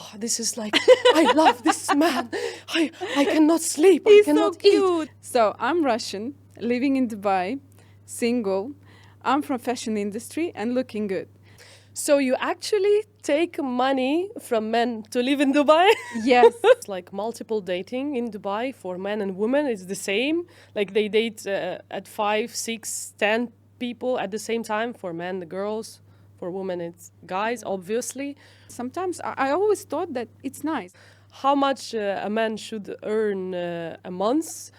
oh, this is like, I love this man. I cannot sleep. I He's cannot so eat. cute. So I'm Russian, living in Dubai, single. I'm from fashion industry and looking good. So you actually take money from men to live in Dubai? Yes. It's like multiple dating in Dubai for men and women. It's the same. Like they date at 5, 6, 10 people at the same time. For men, the girls. For women, it's guys, obviously. Sometimes I always thought that it's nice. How much a man should earn a month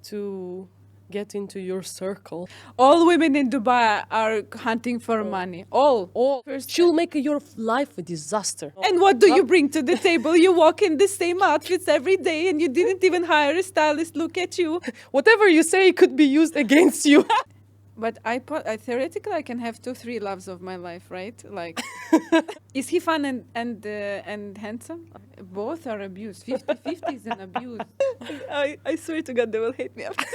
to get into your circle? All women in Dubai are hunting for money. All. First, She'll make your life a disaster. and what do you bring to the table? You walk in the same outfits every day and you didn't even hire a stylist. Look at you. Whatever you say could be used against you. But I theoretically I can have 2-3 loves of my life, right? Like, is he fun and handsome? Both are abuse. 50-50 is an abuse. I swear to God, they will hate me after.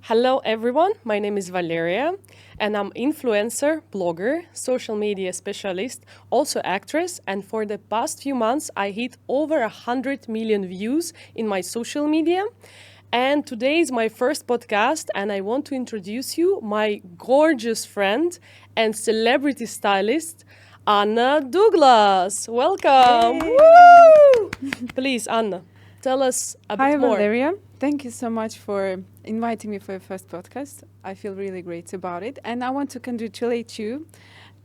Hello everyone, my name is Valeria and I'm influencer, blogger, social media specialist, also actress, and for the past few months I hit over 100 million views in my social media. And today is my first podcast and I want to introduce you my gorgeous friend and celebrity stylist, Anna Douglas. Welcome. Woo! Please, Anna, tell us a bit Hi, more. Valeria. Thank you so much for inviting me for your first podcast. I feel really great about it. And I want to congratulate you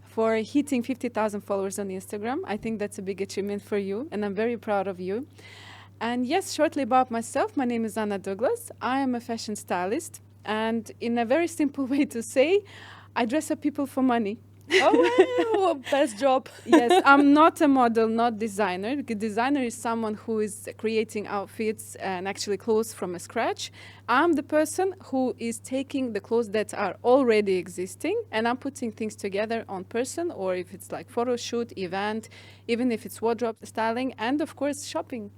for hitting 50,000 followers on Instagram. I think that's a big achievement for you, and I'm very proud of you. And yes, shortly about myself, my name is Anna Douglas. I am a fashion stylist. And in a very simple way to say, I dress up people for money. Oh, wow, best job. Yes, I'm not a model, not designer. Because designer is someone who is creating outfits and actually clothes from scratch. I'm the person who is taking the clothes that are already existing and I'm putting things together on person, or if it's like photo shoot, event, even if it's wardrobe styling, and of course shopping.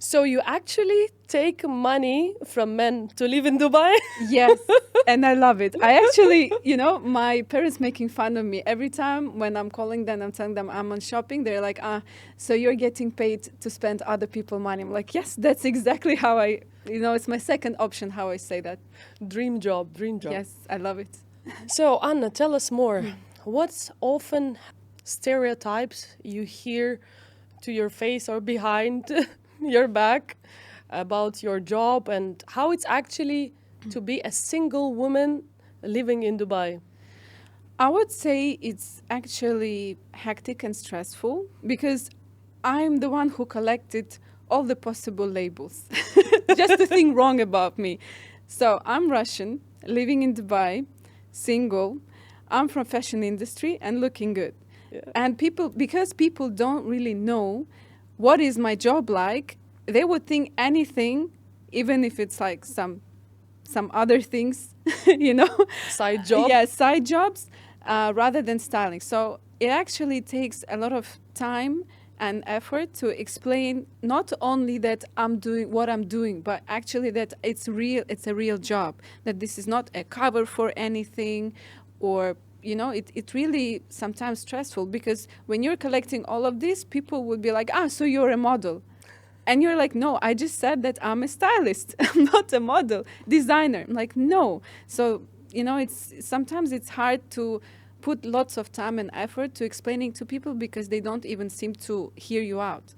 So you actually take money from men to live in Dubai? Yes, and I love it. I actually, my parents making fun of me every time when I'm calling them, I'm telling them I'm on shopping. They're like, so you're getting paid to spend other people's money. I'm like, yes, that's exactly how it's my second option how I say that. Dream job, dream job. Yes, I love it. So Anna, tell us more. What's often stereotypes you hear to your face or behind your back about your job and how it's actually to be a single woman living in Dubai? I would say it's actually hectic and stressful because I'm the one who collected all the possible labels, just the thing wrong about me. So I'm Russian, living in Dubai, single. I'm from fashion industry and looking good. Yeah. And because people don't really know what is my job like, they would think anything, even if it's like some other things, Side job? Yeah, side jobs, rather than styling. So it actually takes a lot of time and effort to explain not only that I'm doing what I'm doing, but actually that it's a real job, that this is not a cover for anything, or it really sometimes stressful because when you're collecting all of this, people would be like, so you're a model. And you're like, no, I just said that I'm a stylist. I'm not a model, designer. I'm like, no. So, sometimes it's hard to put lots of time and effort to explaining to people because they don't even seem to hear you out.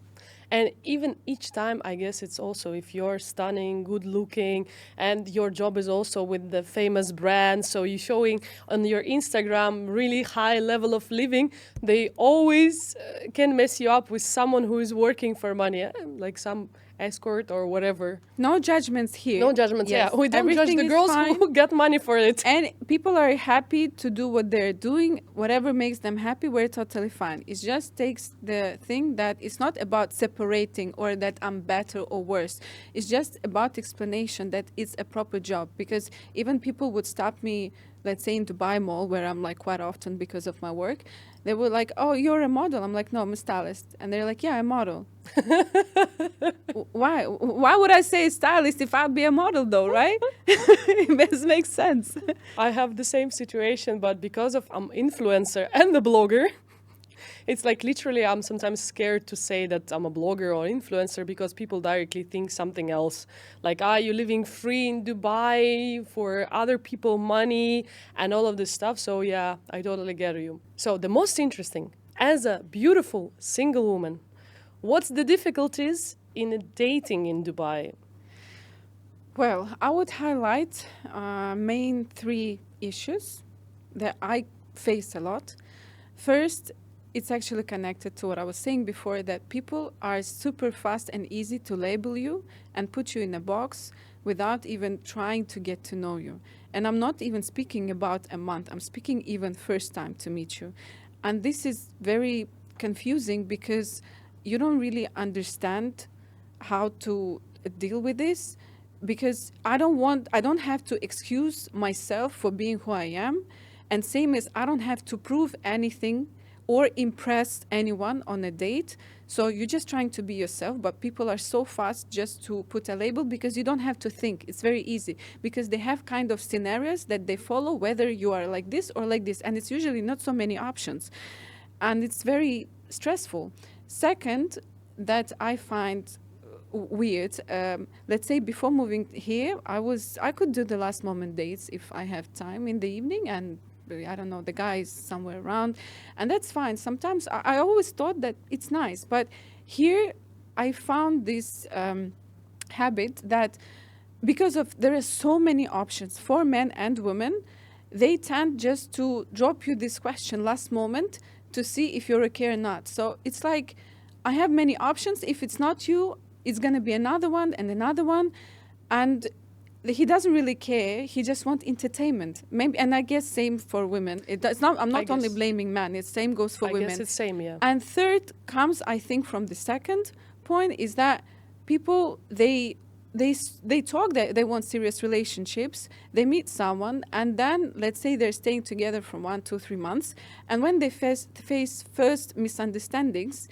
And even each time, I guess it's also if you're stunning, good looking, and your job is also with the famous brand, so you're showing on your Instagram really high level of living, they always can mess you up with someone who is working for money, like some escort or whatever. No judgments here. No judgments, Yes. yeah. We don't judge Everything the is girls fine. who get money for it. And people are happy to do what they're doing. Whatever makes them happy, we're totally fine. It just takes the thing that it's not about separating or that I'm better or worse. It's just about explanation that it's a proper job. Because even people would stop me, let's say in Dubai Mall, where I'm like quite often because of my work. They were like, oh, you're a model. I'm like, no, I'm a stylist. And they're like, yeah, I'm a model. Why? Why would I say stylist if I'd be a model though, right? It makes sense. I have the same situation, but because of I'm influencer and the blogger, It's like literally I'm sometimes scared to say that I'm a blogger or influencer because people directly think something else. Like, you're living free in Dubai for other people money and all of this stuff. So yeah, I totally get you. So the most interesting, as a beautiful single woman, what's the difficulties in dating in Dubai? Well, I would highlight main three issues that I face a lot. First, it's actually connected to what I was saying before, that people are super fast and easy to label you and put you in a box without even trying to get to know you. And I'm not even speaking about a month, I'm speaking even first time to meet you. And this is very confusing because you don't really understand how to deal with this, because I don't have to excuse myself for being who I am, and same as I don't have to prove anything or impress anyone on a date. So you're just trying to be yourself, but people are so fast just to put a label because you don't have to think. It's very easy because they have kind of scenarios that they follow, whether you are like this or like this, and it's usually not so many options, and it's very stressful. Second, that I find weird. Let's say before moving here, I could do the last moment dates if I have time in the evening, and I don't know, the guy is somewhere around, and that's fine. Sometimes I always thought that it's nice, but here I found this habit that because of there are so many options for men and women, they tend just to drop you this question last moment to see if you're okay or not. So it's like I have many options. If it's not you, it's going to be another one and another one, and he doesn't really care. He just wants entertainment. Maybe, and I guess same for women. It's not. I'm not only blaming men. It's same goes for women. I guess it's same, yeah. And third comes, I think, from the second point is that people they talk that they want serious relationships. They meet someone, and then let's say they're staying together for 1, 2, 3 months, and when they face first misunderstandings,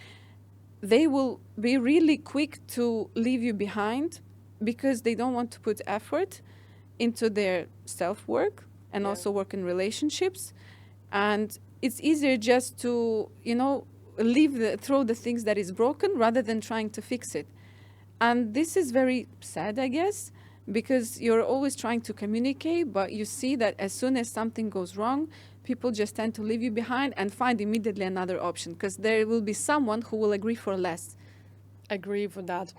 they will be really quick to leave you behind because they don't want to put effort into their self-work and also work in relationships. And it's easier just to, throw the things that is broken rather than trying to fix it. And this is very sad, I guess, because you're always trying to communicate, but you see that as soon as something goes wrong, people just tend to leave you behind and find immediately another option because there will be someone who will agree for less. Agree with that.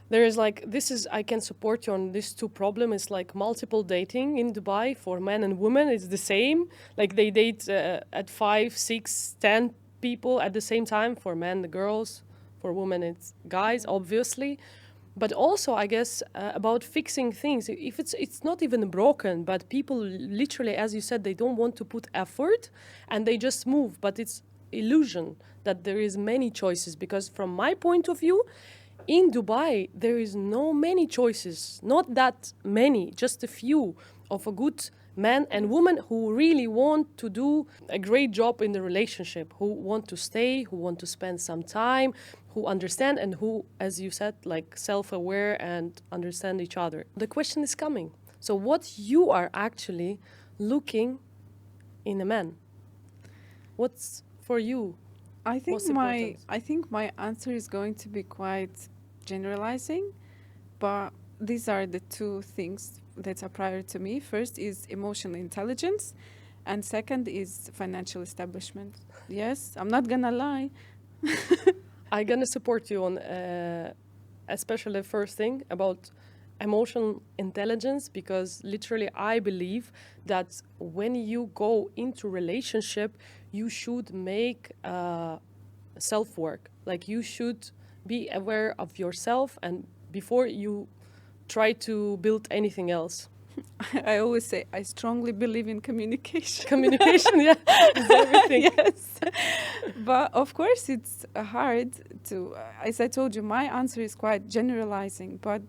There is I can support you on these two problems. It's like multiple dating in Dubai for men and women. It's the same. Like they date at 5, 6, 10 people at the same time. For men, the girls. For women, it's guys, obviously. But also, I guess, about fixing things. If it's not even broken, but people literally, as you said, they don't want to put effort and they just move. But it's illusion that there is many choices, because from my point of view, in Dubai, there is no many choices, not that many, just a few of a good man and woman who really want to do a great job in the relationship, who want to stay, who want to spend some time, who understand, and who, as you said, like self-aware and understand each other. The question is coming. So what you are actually looking in a man? What's for you? I think my answer is going to be quite generalizing, but these are the two things that are prior to me. First is emotional intelligence, and second is financial establishment. Yes, I'm not gonna lie. I'm gonna support you on especially the first thing about emotional intelligence, because literally I believe that when you go into relationship, you should make self-work. Like you should be aware of yourself and before you try to build anything else. I always say I strongly believe in communication. Communication, yeah, is everything. Yes. But of course it's hard to, as I told you, my answer is quite generalizing, but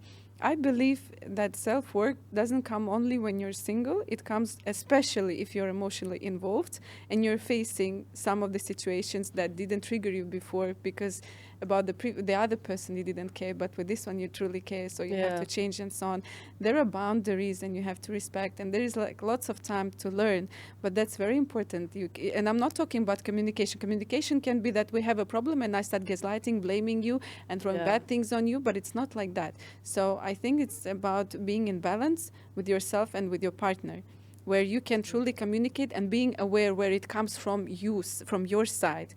I believe that self-work doesn't come only when you're single. It comes especially if you're emotionally involved and you're facing some of the situations that didn't trigger you before, because about the other person you didn't care, but with this one you truly care, so you have Yeah. to change and so on. There are boundaries and you have to respect, and there is like lots of time to learn, but that's very important. And I'm not talking about communication. Communication can be that we have a problem and I start gaslighting, blaming you and throwing Yeah. bad things on you, but it's not like that. So I think it's about being in balance with yourself and with your partner, where you can truly communicate and being aware where it comes from you, from your side.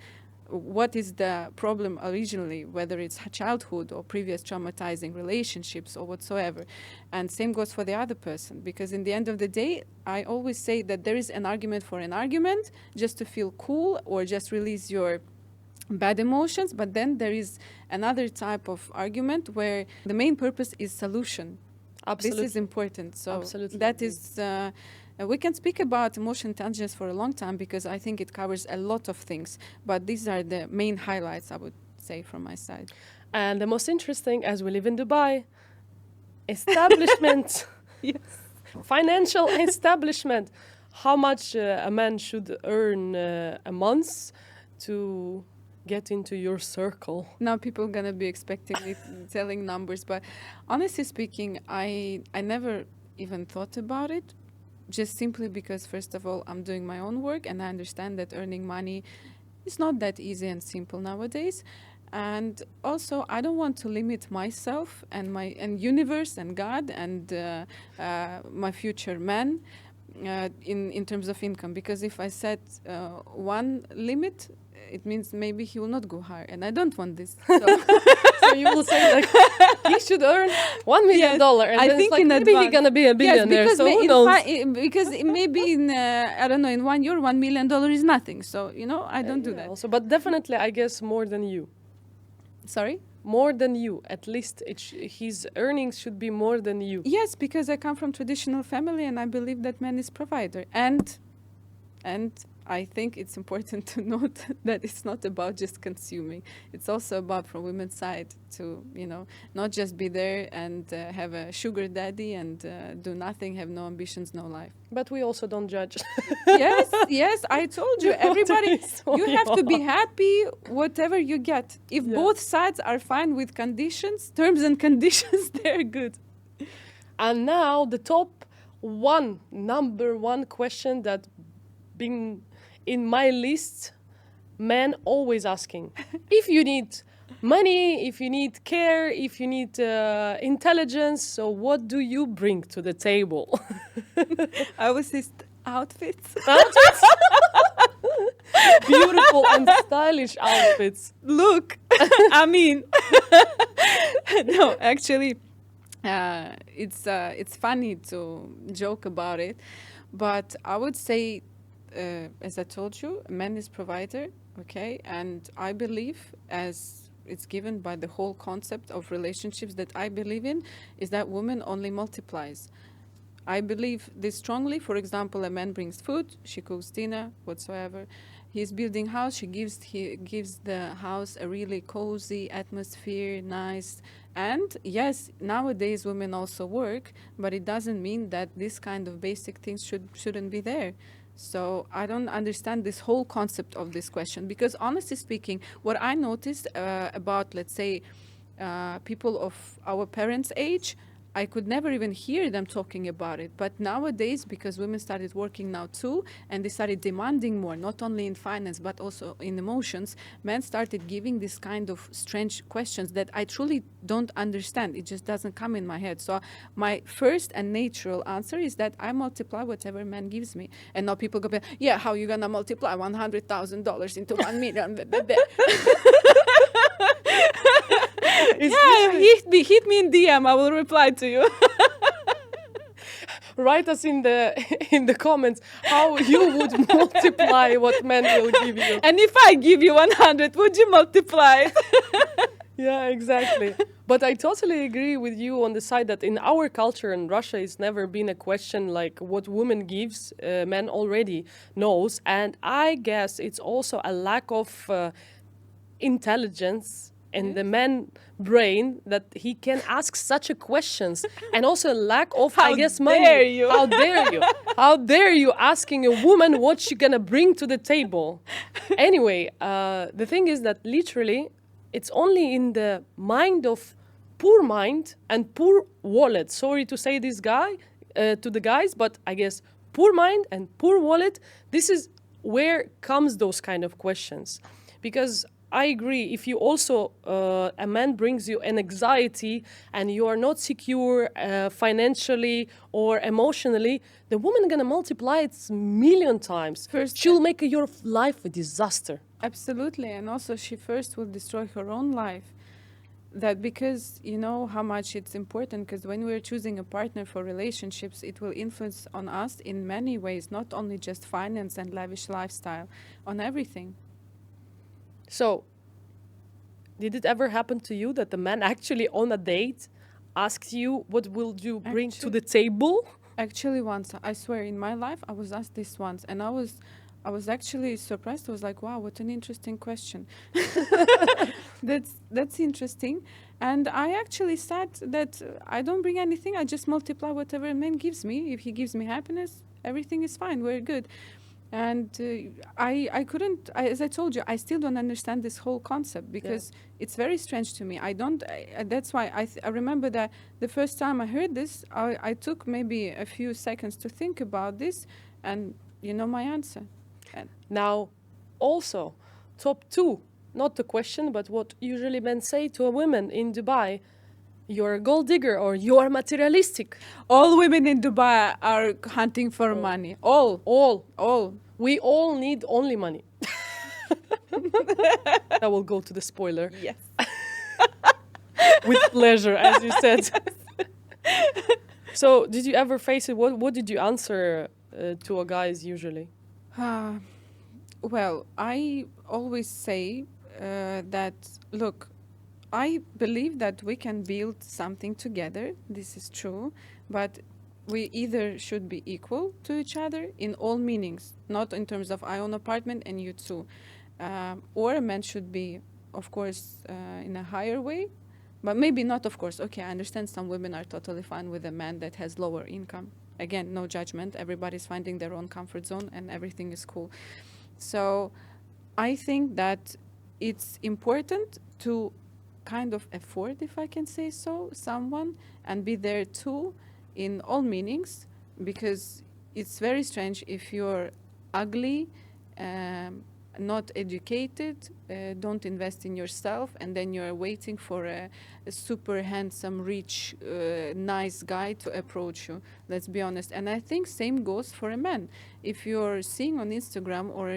What is the problem originally, whether it's childhood or previous traumatizing relationships or whatsoever. And same goes for the other person, because in the end of the day, I always say that there is an argument for an argument, just to feel cool or just release your bad emotions, but then there is another type of argument where the main purpose is solution. Absolutely. This is important. So Absolutely that agree. is, we can speak about emotional intelligence for a long time, because I think it covers a lot of things. But these are the main highlights, I would say, from my side. And the most interesting, as we live in Dubai, establishment, Yes. financial establishment. How much a man should earn a month to get into your circle? Now people gonna be expecting me telling numbers, but honestly speaking, I never even thought about it, just simply because first of all, I'm doing my own work and I understand that earning money is not that easy and simple nowadays. And also, I don't want to limit myself and my universe and God and my future man in terms of income, because if I set one limit, it means maybe he will not go higher, and I don't want this. So, So you will say like he should earn $1 million, and I then think it's like in maybe he's advance. gonna be a billionaire. Yes, because So who knows? because maybe in I don't know, in 1 year, $1 million is nothing. So I don't do Yeah, that. Also, but definitely, I guess more than you. Sorry. More than you, at least his earnings should be more than you. Yes, because I come from traditional family and I believe that man is provider. And I think it's important to note that it's not about just consuming. It's also about, from women's side, to, not just be there and have a sugar daddy and do nothing, have no ambitions, no life. But we also don't judge. Yes, I told you, everybody, So you have to be happy whatever you get. If Yeah. both sides are fine with conditions, terms and conditions, they're good. And now the number one question that been in my list, men always asking. If you need money, if you need care, if you need intelligence, so what do you bring to the table? I was his outfits. Outfits? Beautiful and stylish outfits. Look, I mean, no, actually, it's funny to joke about it, but I would say, as I told you, man is provider, okay, and I believe, as it's given by the whole concept of relationships that I believe in, is that woman only multiplies. I believe this strongly. For example, a man brings food, she cooks dinner, whatsoever. He's building house, he gives the house a really cozy atmosphere, nice. And yes, nowadays women also work, but it doesn't mean that this kind of basic things shouldn't be there. So I don't understand this whole concept of this question, because honestly speaking, what I noticed about, let's say, people of our parents' age, I could never even hear them talking about it. But nowadays, because women started working now too, and they started demanding more, not only in finance, but also in emotions, men started giving this kind of strange questions that I truly don't understand. It just doesn't come in my head. So my first and natural answer is that I multiply whatever man gives me. And now people go, yeah, how you gonna multiply $100,000 into 1 million? Yeah, hit me in DM. I will reply to you. Write us in the comments how you would multiply what men will give you. And if I give you 100, would you multiply it? Yeah, exactly. But I totally agree with you on the side that in our culture in Russia, it's never been a question like what woman gives, men already knows. And I guess it's also a lack of intelligence in the man brain that he can ask such a questions, and also lack of, I guess, money. dare you? How dare you? How dare you asking a woman what she gonna bring to the table? Anyway, the thing is that literally, it's only in the mind of poor mind and poor wallet. Sorry to say this guy to the guys, but I guess poor mind and poor wallet. This is where comes those kind of questions, because I agree. If you also a man brings you an anxiety and you are not secure financially or emotionally, the woman gonna multiply it million times. First, She'll make your life a disaster. absolutely, and also she first will destroy her own life. That because you know how much it's important, because when we're choosing a partner for relationships, it will influence on us in many ways, not only just finance and lavish lifestyle, on everything. So, did it ever happen to you that the man actually on a date asked you, what will you bring to the table? Actually, once, I swear, in my life, I was asked this once, and I was actually surprised. I was like, "Wow, what an interesting question." That's interesting, and I actually said that I don't bring anything. I just multiply whatever a man gives me. If he gives me happiness, everything is fine. We're good. And I couldn't, as I told you, I still don't understand this whole concept because it's very strange to me. That's why I remember that the first time I heard this, I took maybe a few seconds to think about this, and you know my answer. Now, also, top two, not the question, but what usually men say to a woman in Dubai: you're a gold digger or you are materialistic. All women in Dubai are hunting for money. All. We all need only money. That will go to the spoiler. Yes. With pleasure, as you said. So, did you ever face it? What did you answer to a guys usually? Well, I always say that, look, I believe that we can build something together. This is true. But we either should be equal to each other in all meanings, not in terms of I own apartment and you too. Or a man should be, of course, in a higher way. But maybe not, of course. Okay, I understand some women are totally fine with a man that has lower income. Again, no judgment. Everybody's finding their own comfort zone and everything is cool. So I think that it's important to kind of afford, if I can say so, someone and be there too in all meanings, because it's very strange if you're ugly, not educated, don't invest in yourself, and then you're waiting for a super handsome, rich, nice guy to approach you. Let's be honest. And I think same goes for a man. If you're seeing on Instagram or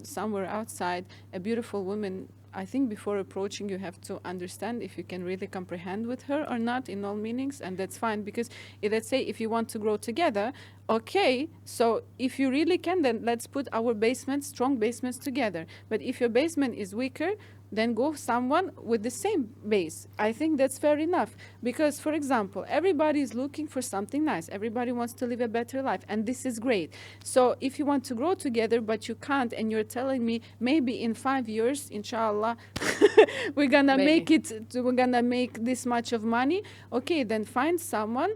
somewhere outside a beautiful woman, I think before approaching, you have to understand if you can really comprehend with her or not in all meanings, and that's fine. Because let's say if you want to grow together, okay, so if you really can, then let's put our basements, strong basements together. But if your basement is weaker, then go someone with the same base. I think that's fair enough. Because, for example, everybody is looking for something nice. Everybody wants to live a better life, and this is great. So if you want to grow together, but you can't, and you're telling me maybe in 5 years, inshallah, we're gonna make it, we're gonna make this much of money. Okay, then find someone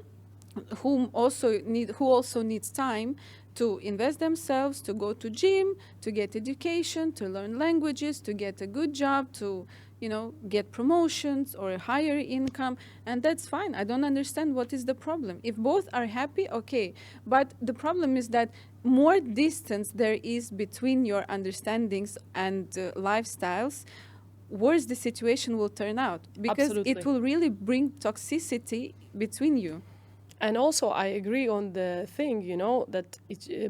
who also needs time to invest themselves, to go to gym, to get education, to learn languages, to get a good job, to, you know, get promotions or a higher income, and that's fine. I don't understand what is the problem. If both are happy, okay. But the problem is that more distance there is between your understandings and lifestyles, worse the situation will turn out, because it will really bring toxicity between you. And also, I agree on the thing, you know, that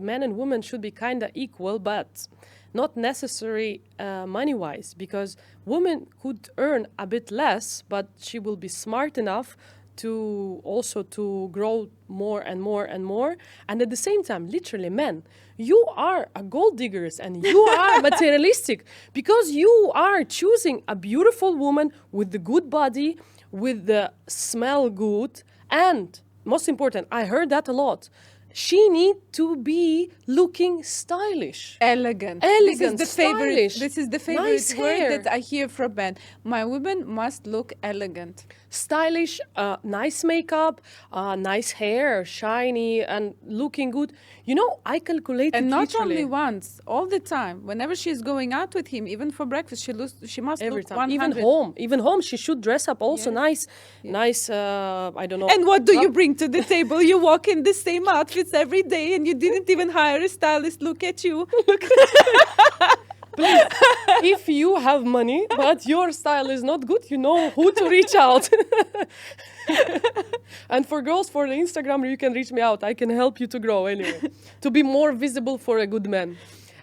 men and women should be kind of equal, but not necessary money-wise, because women could earn a bit less, but she will be smart enough to also to grow more and more and more. And at the same time, literally, men, you are a gold diggers and you are materialistic, because you are choosing a beautiful woman with the good body, with the smell good, and most important, I heard that a lot. she need to be looking stylish. Elegant. Elegant, This is the favorite. stylish, This is the favorite nice word hair. that I hear from men. My women must look elegant. Stylish, nice makeup, nice hair, shiny and looking good. You know, I calculated And not literally only once, all the time. Whenever she's going out with him, even for breakfast, she must every look time. 100. Even home, she should dress up also Yes. nice, Yes. nice. I don't know. And what do you Up- bring to the table? You walk in the same outfits every day and you didn't even hire a stylist. Look at you. Please, if you have money but your style is not good, you know who to reach out. And for girls, for the Instagram, you can reach me out. I can help you to grow anyway, to be more visible for a good man.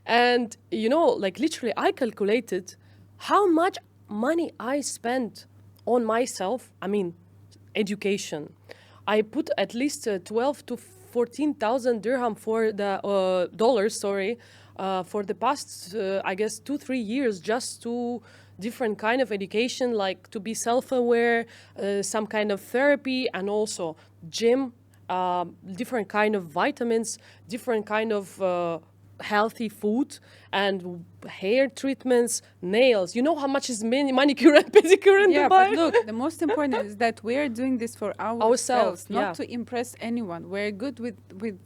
And you know, like literally, I calculated how much money I spent on myself. I mean, education. I put at least 12 to 14,000 dirham for the dollars. Sorry, for the past, I guess, 2-3 years, just to different kind of education, like to be self-aware, some kind of therapy, and also gym, different kind of vitamins, different kind of healthy food, and hair treatments, nails. You know how much is manicure and pedicure in Yeah, Dubai? but look, the most important is that we're doing this for ourselves, not yeah. to impress anyone. We're good with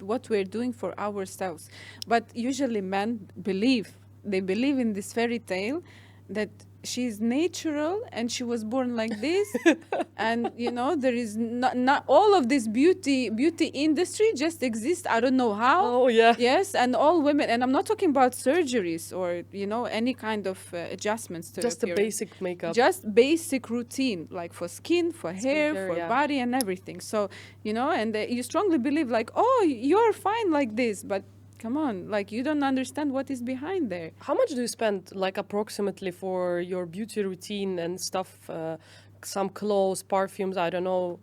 what we're doing for ourselves. But usually men they believe in this fairy tale that she's natural and she was born like this. And, you know, there is not all of this beauty industry just exists. I don't know how. Oh, yeah. Yes, and all women, and I'm not talking about surgeries or, you know, any kind of adjustments to Just a appearance. basic makeup. Just basic routine, like for skin, for hair, Skincare, for yeah. body and everything. So, you know, and you strongly believe like, oh, you're fine like this, but come on, like you don't understand what is behind there. How much do you spend, like approximately, for your beauty routine and stuff? Some clothes, perfumes, I don't know,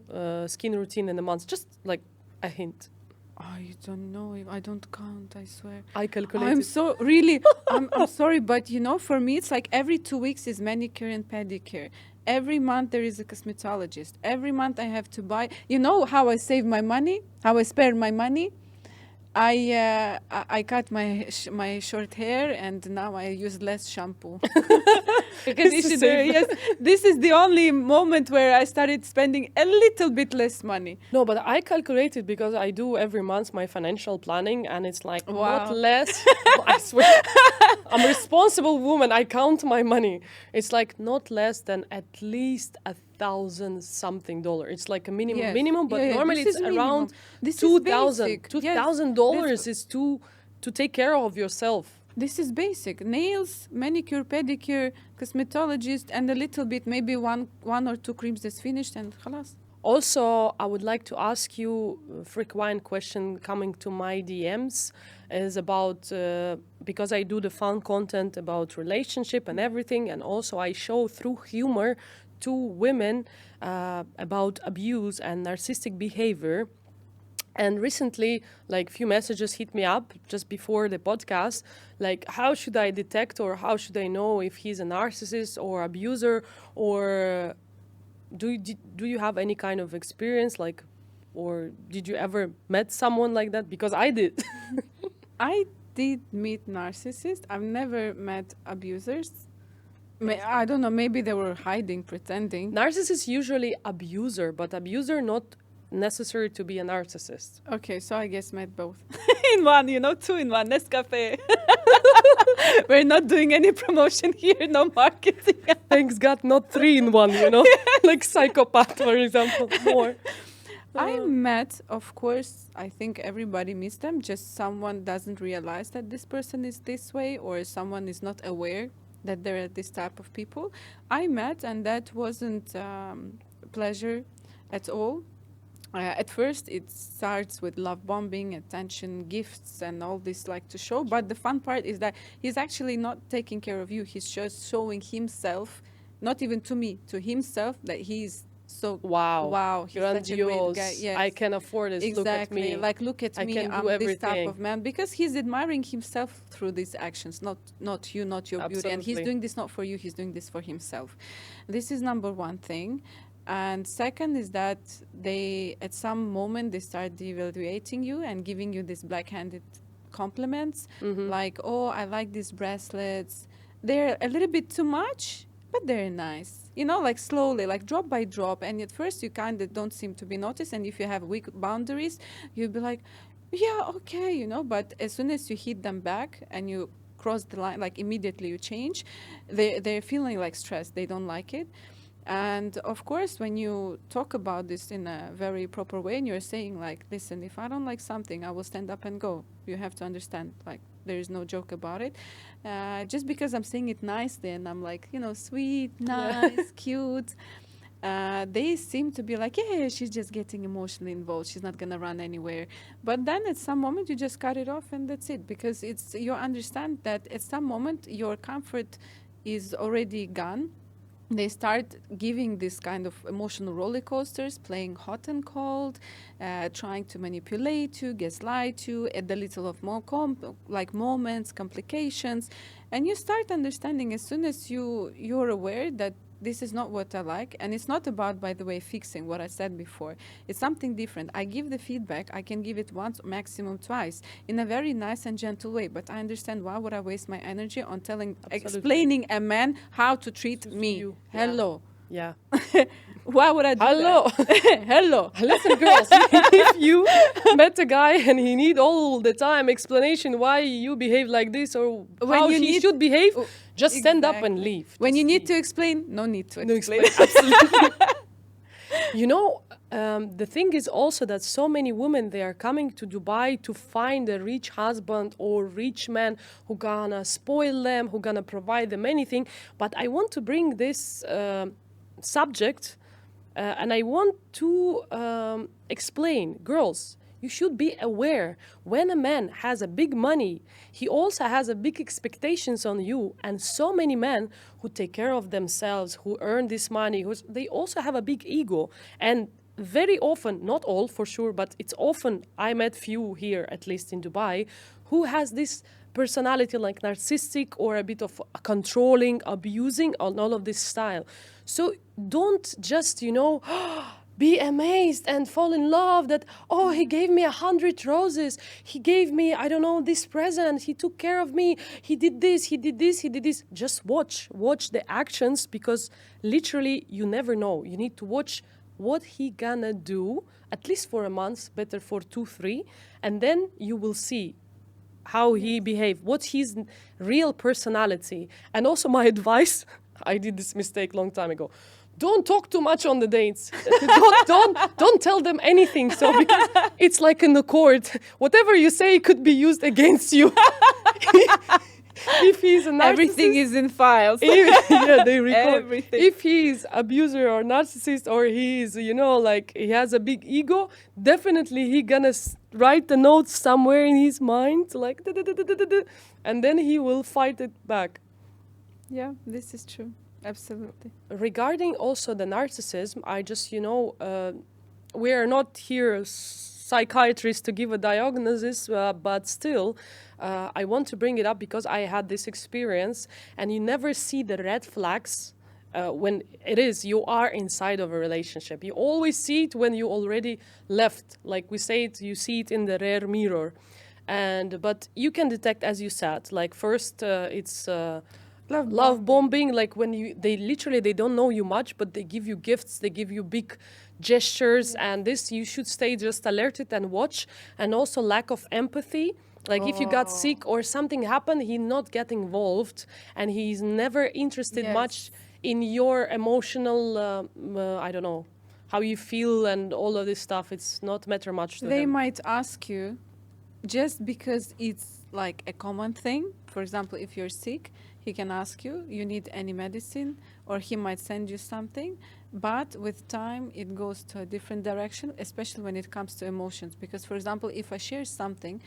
skin routine in a month. Just like a hint. I don't know. I don't count, I swear. I calculated. I'm so really, I'm sorry, but you know, for me, it's like every 2 weeks is manicure and pedicure. Every month there is a cosmetologist. Every month I have to buy. You know how I save my money? How I spare my money? I cut my short hair and now I use less shampoo. Because It's the you should, same. yes, this is the only moment where I started spending a little bit less money. No, but I calculated because I do every month my financial planning, and it's like Wow. not less. I swear, I'm a responsible woman. I count my money. It's like not less than at least $1,000 something. It's like a minimum, Yes. minimum, but Yeah, yeah, normally this it's is minimum. around This is 2,000. basic. Yes, $2,000 is to take care of yourself. This is basic. Nails, manicure, pedicure, cosmetologist, and a little bit, maybe one or two creams that's finished and khalas. Also, I would like to ask you a frequent question coming to my DMs is about because I do the fun content about relationship and everything, and also I show through humor to women about abuse and narcissistic behavior. And recently, like few messages hit me up just before the podcast, like how should I detect or how should I know if he's a narcissist or abuser, or do you have any kind of experience, like, or did you ever met someone like that? Because I did. I did meet narcissists. I've never met abusers. I don't know, maybe they were hiding, pretending. Narcissist usually abuser, but abuser not necessary to be a narcissist. Okay, so I guess met both. In one, you know, two in one, Nescafe. We're not doing any promotion here, no marketing. Thanks God, not 3 in 1, you know, like psychopath, for example, more. I met, of course, I think everybody meets them, just someone doesn't realize that this person is this way or someone is not aware that there are this type of people. I met, and that wasn't pleasure at all. At first, it starts with love bombing, attention, gifts, and all this like to show. But the fun part is that he's actually not taking care of you. He's just showing himself, not even to me, to himself, that he's so Wow, he's such a great grandiose. guy. Yes. I can afford this. Exactly. Look at me. Like, look at I me. can do I'm this type everything. of man, because he's admiring himself through these actions, not you, not your beauty. And he's Absolutely. doing this not for you. He's doing this for himself. This is number one thing. And second is that they, at some moment, they start devaluating you and giving you these black-handed compliments, like, oh, I like these bracelets. They're a little bit too much, but they're nice. You know, like slowly, like drop by drop. And at first, you kind of don't seem to be noticed. And if you have weak boundaries, you'll be like, yeah, okay, you know. But as soon as you hit them back and you cross the line, like immediately you change, they're feeling like stressed. They don't like it. And of course, when you talk about this in a very proper way and you're saying like, listen, if I don't like something, I will stand up and go. You have to understand, like, there is no joke about it. Just because I'm saying it nicely and I'm like, you know, sweet, nice, cute, they seem to be like, yeah, she's just getting emotionally involved. She's not gonna run anywhere. But then at some moment you just cut it off and that's it, because it's, you understand that at some moment your comfort is already gone. They start giving this kind of emotional roller coasters, playing hot and cold, trying to manipulate you, gaslight you, add a little of more like moments, complications, and you start understanding as soon as you're aware that this is not what I like. And it's not about, by the way, fixing what I said before. It's something different. I give the feedback. I can give it once, maximum twice, in a very nice and gentle way. But I understand, why would I waste my energy on explaining a man how to treat me? You. Hello. Yeah. Why would I do Hello. that? Hello. Listen, girls, if you met a guy and he need all the time explanation why you behave like this or When how you he need- should behave, just stand up and Exactly. leave. When Just you need leave. to explain, no need to No, explain. Absolutely. You know, the thing is also that so many women, they are coming to Dubai to find a rich husband or rich man who gonna spoil them, who gonna provide them anything. But I want to bring this subject and I want to explain, girls, you should be aware when a man has a big money, he also has a big expectations on you. And so many men who take care of themselves, who earn this money, they also have a big ego. And very often, not all for sure, but it's often, I met few here, at least in Dubai, who has this personality like narcissistic or a bit of controlling, abusing, on all of this style. So don't just, you know, be amazed and fall in love that, oh, he gave me 100 roses. He gave me, I don't know, this present. He took care of me. He did this, he did this, he did this. Just watch the actions, because literally you never know. You need to watch what he gonna do, at least for a month, better for 2, 3, and then you will see how he behaved, what's his real personality. And also my advice, I did this mistake long time ago. Don't talk too much on the dates. don't tell them anything. So because it's like in the court, whatever you say could be used against you. If he's a narcissist, Everything is in files. yeah, they record. Everything. If he's abuser or narcissist, or he's, you know, like he has a big ego, definitely he gonna write the notes somewhere in his mind, like da-da-da-da-da-da, and then he will fight it back. Yeah, this is true. Absolutely. Regarding also the narcissism, I just, you know, we are not here psychiatrists to give a diagnosis, but still, I want to bring it up because I had this experience, and you never see the red flags when it is you are inside of a relationship. You always see it when you already left. Like we say it, you see it in the rear mirror. But you can detect, as you said, like first it's love bombing, like when they don't know you much, but they give you gifts, they give you big gestures, and this you should stay just alerted and watch. And also lack of empathy, like if you got sick or something happened, he not get involved, and he's never interested much in your emotional I don't know how you feel and all of this stuff. It's not matter much to They him. might ask you just because it's like a common thing. For example, if you're sick, he can ask you, you need any medicine, or he might send you something. But with time, it goes to a different direction, especially when it comes to emotions. Because, for example, if I share something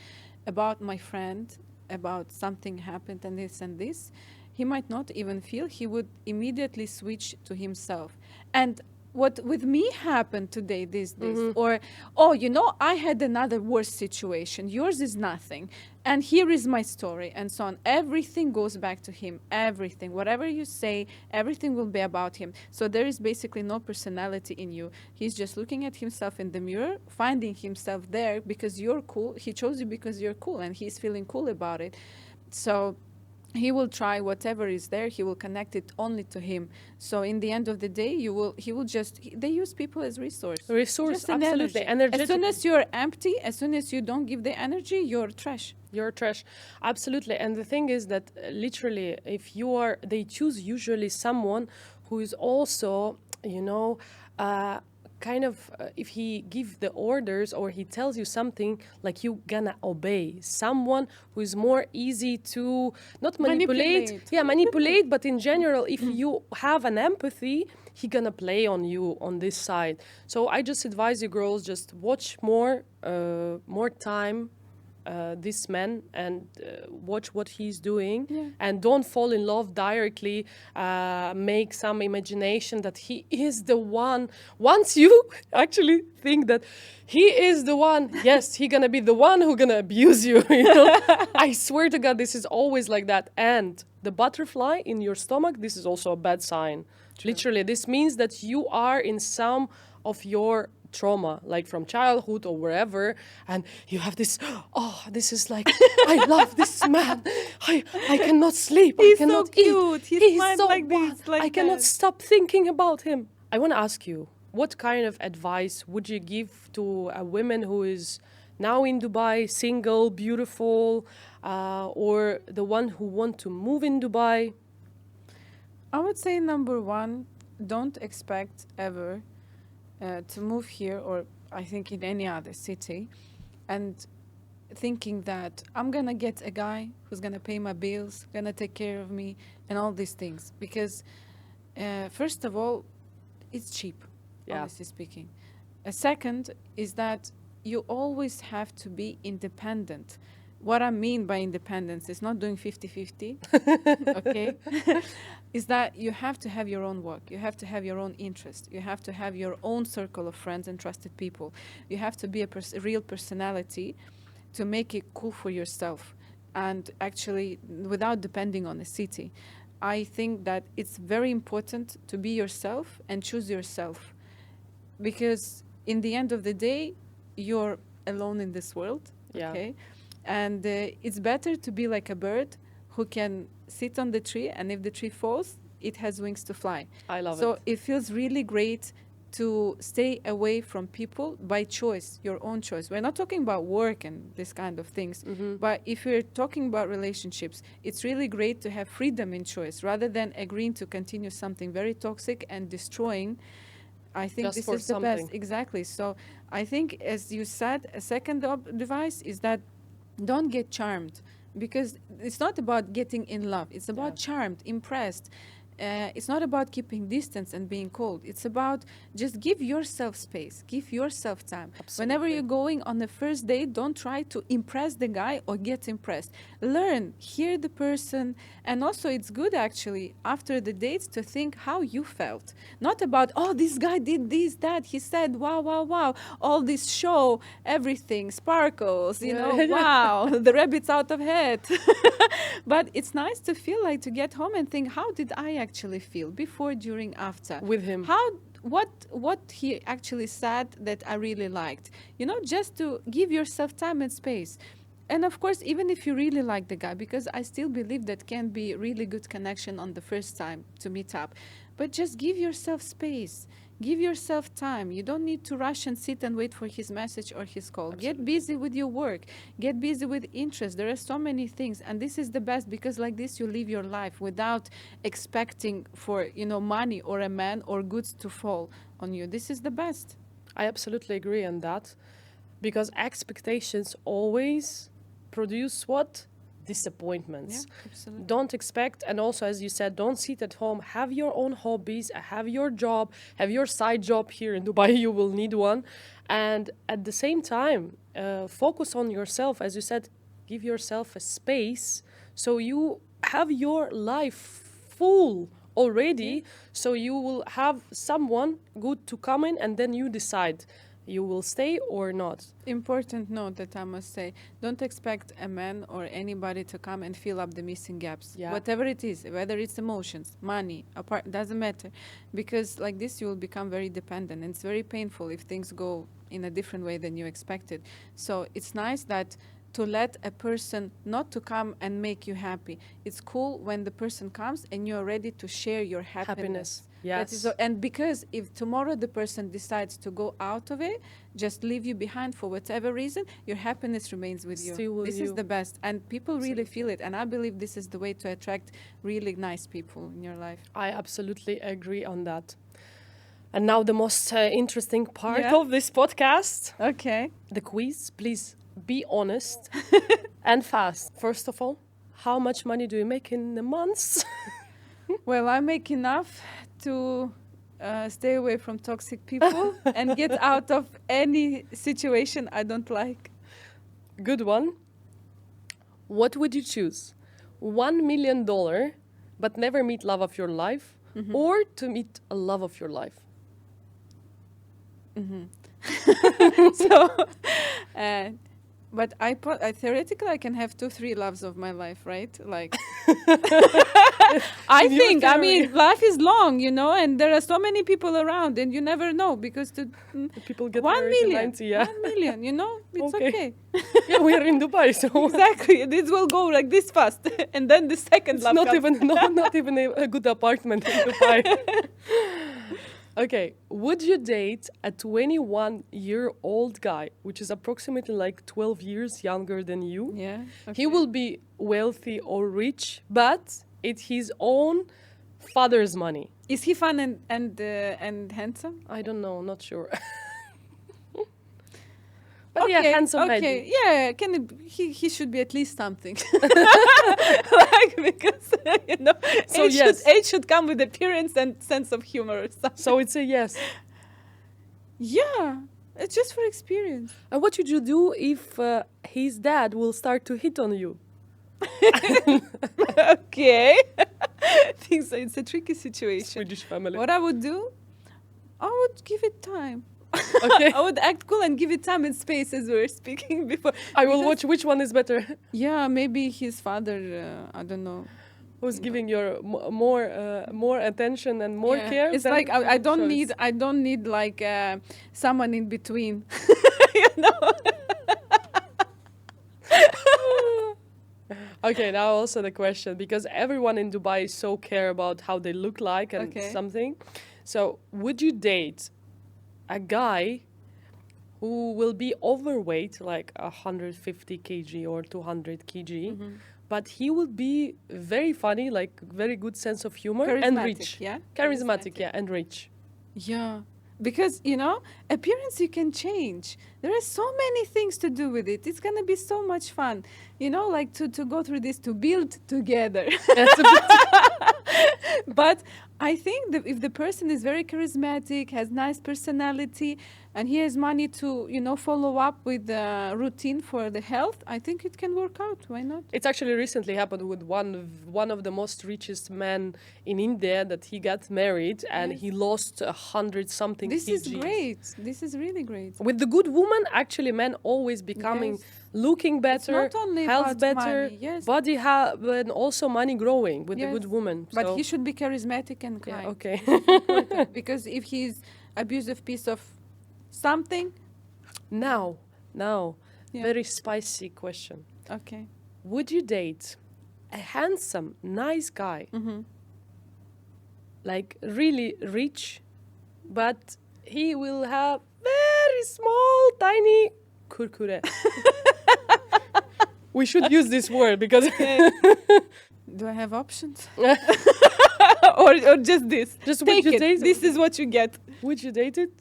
about my friend, about something happened and this, he might not even feel, he would immediately switch to himself. And what with me happened today, this, or, oh, I had another worse situation. Yours is nothing. And here is my story, and so on. Everything goes back to him. Everything. Whatever you say, everything will be about him. So there is basically no personality in you. He's just looking at himself in the mirror, finding himself there because you're cool. He chose you because you're cool, and he's feeling cool about it. So he will try whatever is there. He will connect it only to him. So in the end of the day, he will just, they use people as resource. Resource, Just an absolutely. energy. Energetic. As soon as you're empty, as soon as you don't give the energy, you're trash. You're trash. Absolutely. And the thing is that literally, if you are, they choose usually someone who is also, kind of, if he give the orders or he tells you something, like you gonna obey. Someone who is more easy to not manipulate. Yeah, manipulate, but in general, if you have an empathy, he gonna play on you on this side. So I just advise you girls, just watch more time this man and watch what he's doing, and don't fall in love directly. Make some imagination that he is the one. Once you actually think that he is the one, yes, he gonna be the one who gonna abuse you. I swear to God, this is always like that. And the butterfly in your stomach, this is also a bad sign. Literally, this means that you are in some of your trauma, like from childhood or wherever, and you have this, oh, this is like, I love this man. I cannot sleep. He's I cannot so cute. eat. He's so like this, wild. like I cannot that. stop thinking about him. I want to ask you, what kind of advice would you give to a woman who is now in Dubai, single, beautiful, or the one who want to move in Dubai? I would say number one, don't expect ever to move here, or I think in any other city, and thinking that I'm gonna get a guy who's gonna pay my bills, gonna take care of me, and all these things. Because first of all, it's cheap, Yeah. honestly speaking. A second is that you always have to be independent. What I mean by independence is not doing 50-50, okay? Is that you have to have your own work. You have to have your own interest. You have to have your own circle of friends and trusted people. You have to be a real personality to make it cool for yourself, and actually without depending on a city. I think that it's very important to be yourself and choose yourself, because in the end of the day, you're alone in this world, Yeah. okay? And it's better to be like a bird who can sit on the tree, and if the tree falls, it has wings to fly. I love So it. it feels really great to stay away from people by choice, your own choice. We're not talking about work and this kind of things, but if we're talking about relationships, it's really great to have freedom in choice rather than agreeing to continue something very toxic and destroying. I think Just this for is the best. something. Exactly. So I think, as you said, a second advice is that don't get charmed, because it's not about getting in love. It's about Yeah. charmed, impressed. It's not about keeping distance and being cold. It's about just give yourself space, give yourself time. Whenever Absolutely. you're going on the first date, don't try to impress the guy or get impressed. Learn, hear the person, and also it's good actually after the dates to think how you felt. Not about, oh, this guy did this, that, he said, wow, wow, wow, all this show, everything, sparkles, Yeah. wow, the rabbit's out of hat. But it's nice to feel like to get home and think, how did I actually feel before, during, after? With him. How what he actually said that I really liked. Just to give yourself time and space. And of course, even if you really like the guy, because I still believe that can be really good connection on the first time to meet up. But just give yourself space. Give yourself time. You don't need to rush and sit and wait for his message or his call. Get busy with your work. Get busy with interest. There are so many things. And this is the best, because like this, you live your life without expecting for, money or a man or goods to fall on you. This is the best. I absolutely agree on that, because expectations always produce what? Disappointments. Absolutely. Don't expect, and also as you said, don't sit at home. Have your own hobbies, have your job, have your side job here in Dubai. You will need one, and at the same time, focus on yourself. As you said, give yourself a space so you have your life full already, so you will have someone good to come in, and then you decide you will stay or not. Important note that I must say, don't expect a man or anybody to come and fill up the missing gaps. Yeah. Whatever it is, whether it's emotions, money, doesn't matter. Because like this, you will become very dependent. And it's very painful if things go in a different way than you expected. So it's nice that to let a person not to come and make you happy. It's cool when the person comes and you're ready to share your happiness. Yes. That is, and because if tomorrow the person decides to go out of it, just leave you behind for whatever reason, your happiness remains with you. Still with This you. is the best. And people really feel it. And I believe this is the way to attract really nice people in your life. I absolutely agree on that. And now the most interesting part Yeah. of this podcast, Okay. the quiz. Please be honest and fast. First of all, how much money do you make in a month? Well, I make enough to stay away from toxic people and get out of any situation I don't like. Good one. What would you choose? $1 million, but never meet love of your life, or to meet a love of your life? So, but I theoretically I can have 2-3 loves of my life, right? Like, I In your think, I theory. mean, life is long, you know, and there are so many people around, and you never know because People get 1 married at million, 90, yeah. 1 million, you know, it's Okay. okay. Yeah, we are in Dubai, so Exactly, this will go like this fast, and then the second it's love not comes. even not even a good apartment in Dubai. Okay, would you date a 21-year-old guy, which is approximately like 12 years younger than you? Yeah, He will be wealthy or rich, but it's his own father's money. Is he fun and handsome? I don't know, not sure. But yeah, handsome okay, maybe. yeah. He should be at least something, like because you know, So age, yes. age should come with appearance and sense of humor or something. So it's a yes. Yeah, it's just for experience. And what would you do if his dad will start to hit on you? Okay, I think so. It's a tricky situation. Swedish family. What I would do, I would give it time. Okay. I would act cool and give it time and space as we were speaking before. I will Because- watch which one is better. Yeah, maybe his father. I don't know. Who's giving your more attention and more Yeah. care? It's than like I don't choice. need like someone in between. You know. Okay, now also the question, because everyone in Dubai is so care about how they look like and Okay. something. So would you date a guy who will be overweight, like 150 kg or 200 kg, but he will be very funny, like very good sense of humor and Charismatic, rich. yeah? Charismatic, yeah, and rich. Yeah. Because, you know, appearance you can change. There are so many things to do with it. It's going to be so much fun. You know, like to go through this, to build together. That's a bit But I think that if the person is very charismatic, has nice personality, and he has money to, you know, follow up with the routine for the health, I think it can work out. Why not? It's actually recently happened with one of the most richest men in India, that he got married and Yes. he lost 100 something This is kgs. great. This is really great. With the good woman, actually, men always becoming Yes. looking better, not only health about better, money, yes. body and also money growing with the Yes. good woman. But So- he should be charismatic and kind. yeah, okay. Important, because if he's abusive piece of something, now, Yeah. very spicy question. okay. Would you date a handsome, nice guy, like really rich, but he will have very small, tiny kurkure? We should use this word because Do I have options? or just this? Just would Take you it. date- This is what you get. would you date it?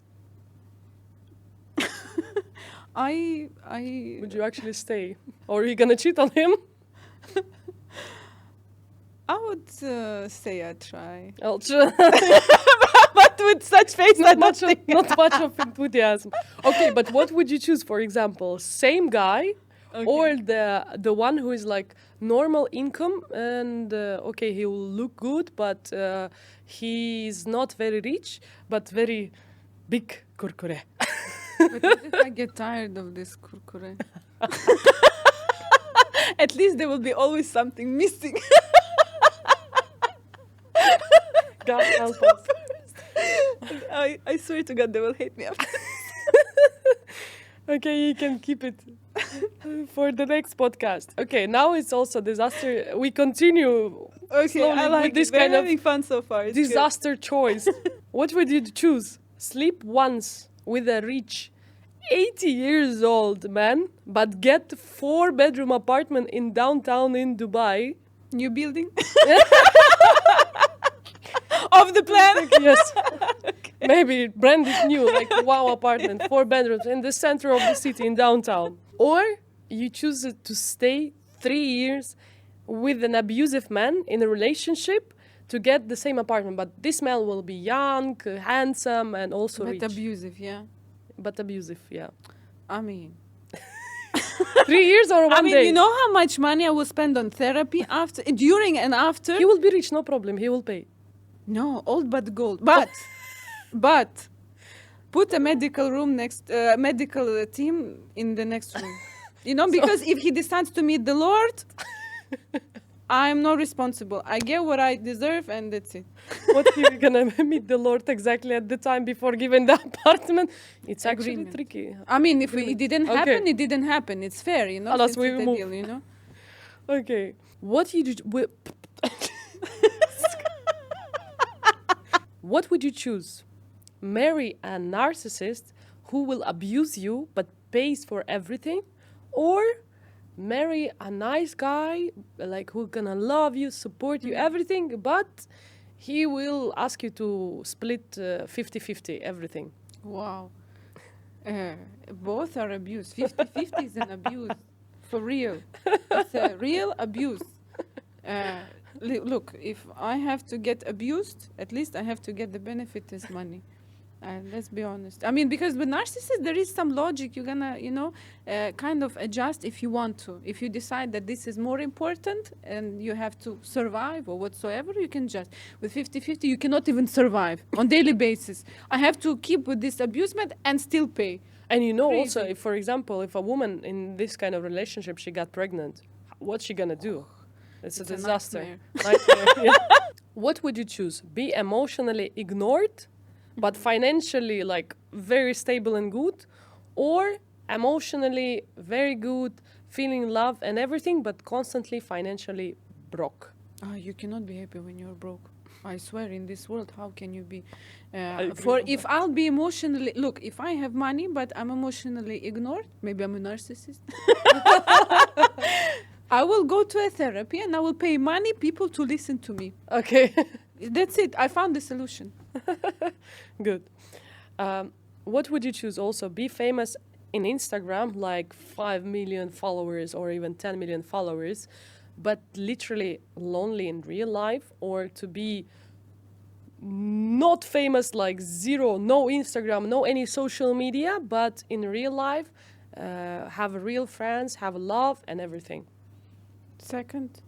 I Would you actually stay, or are you gonna cheat on him? would say I try, I'll try. but with such face, I not, don't much of, think. not much of enthusiasm. Okay, but what would you choose? For example, same guy, or the one who is like normal income and okay, he will look good, but He's not very rich, but very big kurkure. But what if I get tired of this kurkure? At least there will be always something missing. God help us. I swear to God, they will hate me after. Okay, you can keep it for the next podcast. Okay, now it's also disaster. We continue Okay, slowly I like with this it. We're kind of having fun so far. It's good. disaster choice. What would you choose? Sleep once with a rich 80 years old man, but get 4-bedroom apartment in downtown in Dubai. New building? Of the plan? Yes. Maybe brand is new, like wow apartment, 4 bedrooms in the center of the city in downtown. Or you choose to stay 3 years with an abusive man in a relationship to get the same apartment. But this man will be young, handsome, and also But rich. abusive, yeah. But abusive, yeah. I mean, 3 years or one day? you know how much money I will spend on therapy after, during and after? He will be rich, no problem. He will pay. No, old but gold. But put a medical room next, medical team in the next room. You know, because if he decides to meet the Lord, I'm not responsible. I get what I deserve, and that's it. What if you're gonna meet the Lord exactly at the time before giving the apartment? It's actually Agreement. tricky. I mean, if it didn't Okay. happen, it didn't happen. It's fair, you know. Alas, since we it's a move. deal, you know. Okay. What What would you choose? Marry a narcissist who will abuse you but pays for everything, or marry a nice guy like who gonna love you, support you, everything, but he will ask you to split 50-50 everything. Wow. Both are abuse. 50-50 is an abuse. For real. It's a real abuse. Look, if I have to get abused, at least I have to get the benefit as money. Let's be honest. I mean, because with narcissists, there is some logic. You're gonna, kind of adjust if you want to. If you decide that this is more important and you have to survive or whatsoever, you can just. With 50-50, you cannot even survive on daily basis. I have to keep with this abusement and still pay. And also, Crazy. if, for example, if a woman in this kind of relationship, she got pregnant, what's she gonna do? It's a disaster. Nightmare, yeah. What would you choose? Be emotionally ignored, but financially like very stable and good, or emotionally very good, feeling love and everything, but constantly financially broke? You cannot be happy when you're broke. I swear, in this world, how can you be? agree with If I'll be emotionally, look, if I have money but I'm emotionally ignored, maybe I'm a narcissist. I will go to a therapy and I will pay money people to listen to me. Okay. That's it. I found the solution. Good. What would you choose also? Be famous in Instagram, like 5 million followers or even 10 million followers, but literally lonely in real life, or to be not famous, like zero, no Instagram, no any social media, but in real life, have real friends, have love and everything? Second,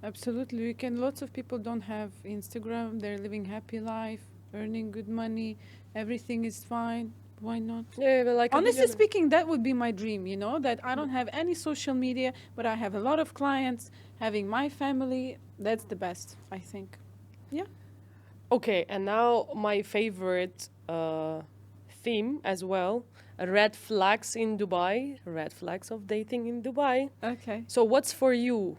absolutely. We can. Lots of people don't have Instagram. They're living happy life, earning good money. Everything is fine. Why not? Yeah, but like Honestly speaking, that would be my dream, that I don't have any social media, but I have a lot of clients, having my family. That's the best, I think. Yeah. Okay, and now my favorite theme as well, red flags in Dubai, red flags of dating in Dubai. Okay. So what's for you?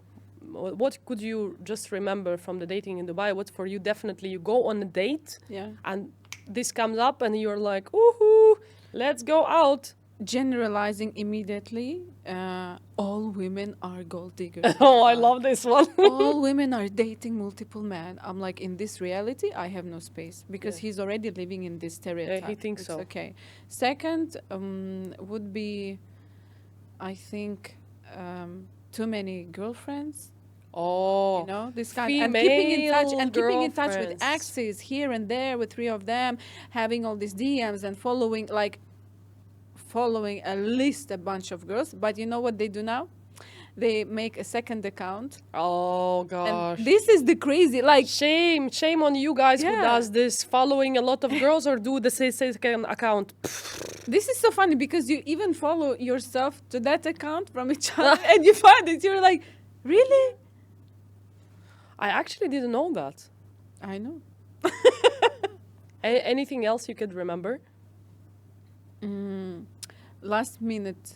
What could you just remember from the dating in Dubai? What's for you? Definitely you go on a date Yeah. and this comes up and you're like, woohoo, let's go out. Generalizing immediately, all women are gold diggers. Oh, I love this one. All women are dating multiple men. I'm like, in this reality, I have no space because Yeah. he's already living in this stereotype. he thinks It's so. Okay. Second, would be, I think, too many girlfriends. Oh, This kind, and keeping in touch female and keeping in touch with girlfriends. exes here and there with 3 of them, having all these DMs and following at least a bunch of girls. But you know what they do now? they make a second account. Oh And gosh. this is the crazy, like, Shame on you guys who Yeah. does this, following a lot of girls or do the second account. this is so funny because you even follow yourself to that account from each other and you find it. You're like, really? I actually didn't know that. I know. Anything else you could remember? Last minute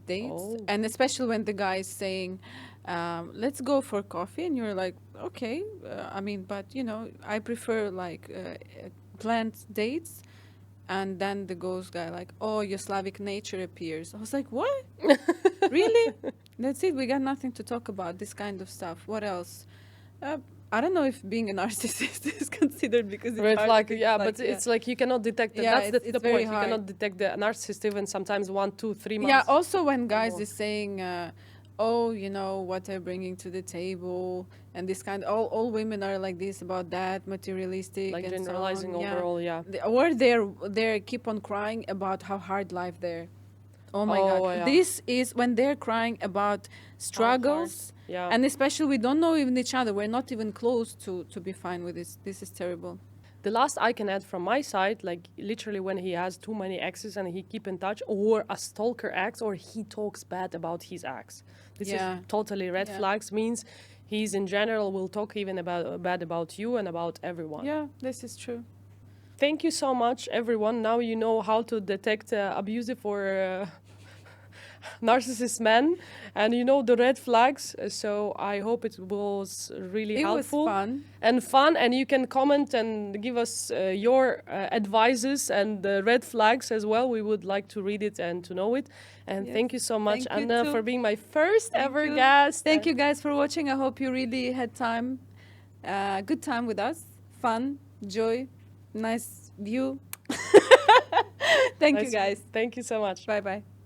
dates. Oh. And especially when the guy is saying, let's go for coffee. And you're like, okay. I mean, but, you know, I prefer like planned dates. And then the ghost guy like, oh, your Slavic nature appears. I was like, what? Really? That's it. We got nothing to talk about. This kind of stuff. What else? I don't know if being a narcissist is considered because it's Red hard flag, to yeah, like, but it's like you cannot detect it. Yeah, That's it's the very point. You hard. cannot detect the narcissist even sometimes 1, 2, 3 months. Yeah, also when guys more. is saying, oh, you know, what they're bringing to the table, and this kind, all women are like this about that, materialistic, Like and generalizing so on. overall, yeah. Or they keep on crying about how hard life there. Oh my Oh, God. yeah. This is when they're crying about struggles, Yeah. and especially we don't know even each other. We're not even close to be fine with this. This is terrible. The last I can add from my side, like literally when he has too many exes and he keep in touch, or a stalker ex, or he talks bad about his ex. This Yeah. is totally red Yeah. flags. Means he's in general will talk even about bad about you and about everyone. Yeah, this is true. Thank you so much, everyone. Now you know how to detect abusive or narcissist men, and you know the red flags. So I hope it was really It was helpful fun. and fun. And you can comment and give us your advices and red flags as well. We would like to read it and to know it. And Yes. thank you so much, Thank you Anna, too. for being my first Thank ever you. guest. Thank you guys for watching. I hope you really had time, good time with us, fun, joy, nice view. Thank you Nice- guys. Thank you so much. Bye bye.